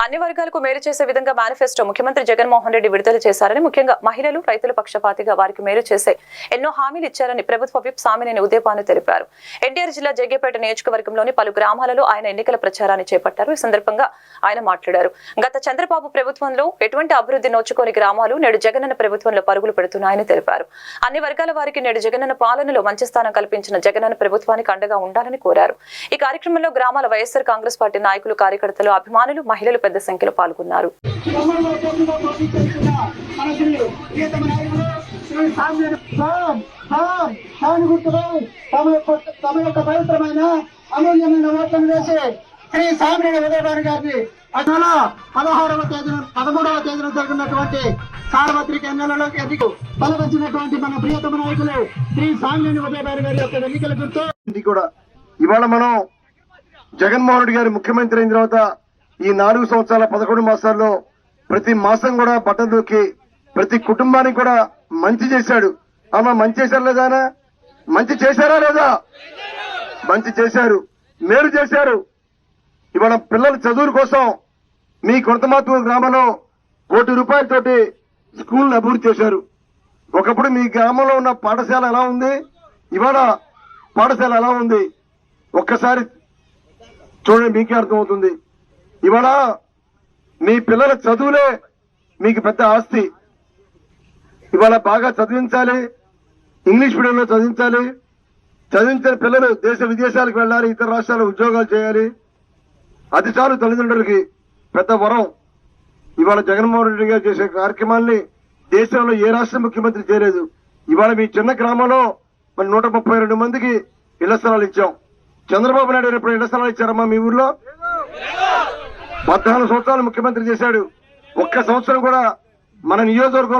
అన్ని వర్గాలకు మేలు చేసే విధంగా మేనిఫెస్టో ముఖ్యమంత్రి జగన్మోహన్ రెడ్డి విడుదల చేశారని, ముఖ్యంగా మహిళలు, రైతుల పక్షపాతిగా వారికి మేలు చేసే ఎన్నో హామీలు ఇచ్చారని ప్రభుత్వ విప్ సామినేని ఉదయభాను తెలిపారు. ఎన్టీఆర్ జిల్లా జగ్గేపేట నియోజకవర్గంలోని పలు గ్రామాలలో ఆయన ఎన్నికల ప్రచారాన్ని చేపట్టారు. ఈ సందర్భంగా ఆయన మాట్లాడారు. గత చంద్రబాబు ప్రభుత్వంలో ఎటువంటి అభివృద్ధి నోచుకోని గ్రామాలు నేడు జగనన్న ప్రభుత్వంలో పరుగులు పెడుతున్నాయని తెలిపారు. అన్ని వర్గాల వారికి నేడు జగనన్న పాలనలో మంచి స్థానం కల్పించిన జగనన్న ప్రభుత్వానికి అండగా ఉండాలని కోరారు. ఈ కార్యక్రమంలో గ్రామాల వైఎస్ఆర్ కాంగ్రెస్ పార్టీ నాయకులు, కార్యకర్తలు, అభిమానులు, మహిళలు పెద్ద సంఖ్యలో పాల్గొన్నారు. శ్రీ సామినేని ఉదయభాను గారిని 13వ తేదీన జరిగినటువంటి సార్వత్రిక ఎన్నికలకు ఎన్నిక బలపరిచినటువంటి మన ప్రియతమ నాయకులు శ్రీ సామినేని ఉదయభాను గారి యొక్క ఎన్నికల గుర్తు కూడా ఇవాళ మనం జగన్మోహన్ రెడ్డి గారి ముఖ్యమంత్రి అయిన తర్వాత ఈ 4 సంవత్సరాల 11 మాసాల్లో ప్రతి మాసం కూడా బట్టలోకి ప్రతి కుటుంబానికి కూడా మంచి చేశాడు. అమ్మ మంచి చేశారు లేదా? మంచి చేశారా లేదా? మంచి చేశారు, మేలు చేశారు. ఇవాళ పిల్లల చదువుల కోసం మీ కొంతమాతూరు గ్రామంలో ₹1 కోటి స్కూల్ అభివృద్ధి చేశారు. ఒకప్పుడు మీ గ్రామంలో ఉన్న పాఠశాల ఎలా ఉంది, ఇవాళ పాఠశాల ఎలా ఉంది ఒక్కసారి చూడండి, మీకే అర్థమవుతుంది. ఇవాళ మీ పిల్లల చదువులే మీకు పెద్ద ఆస్తి. ఇవాళ బాగా చదివించాలి, ఇంగ్లీష్ మీడియంలో చదివించాలి. చదివించిన పిల్లలు దేశ విదేశాలకు వెళ్ళాలి, ఇతర రాష్ట్రాల్లో ఉద్యోగాలు చేయాలి. అది చాలు తల్లిదండ్రులకి పెద్ద వరం. ఇవాళ జగన్మోహన్ రెడ్డి గారు చేసే కార్యక్రమాల్ని దేశంలో ఏ రాష్ట్ర ముఖ్యమంత్రి చేయలేదు. ఇవాళ మీ చిన్న గ్రామంలో మరి 132 మందికి ఇళ్ల స్థలాలు ఇచ్చాం. చంద్రబాబు నాయుడు ఎప్పుడు ఇళ్ల స్థలాలు ఇచ్చారమ్మా మీ ఊర్లో? 14 సంవత్సరాలు ముఖ్యమంత్రి చేశాడు. ఒక్క సంవత్సరం కూడా మన నియోజకవర్గం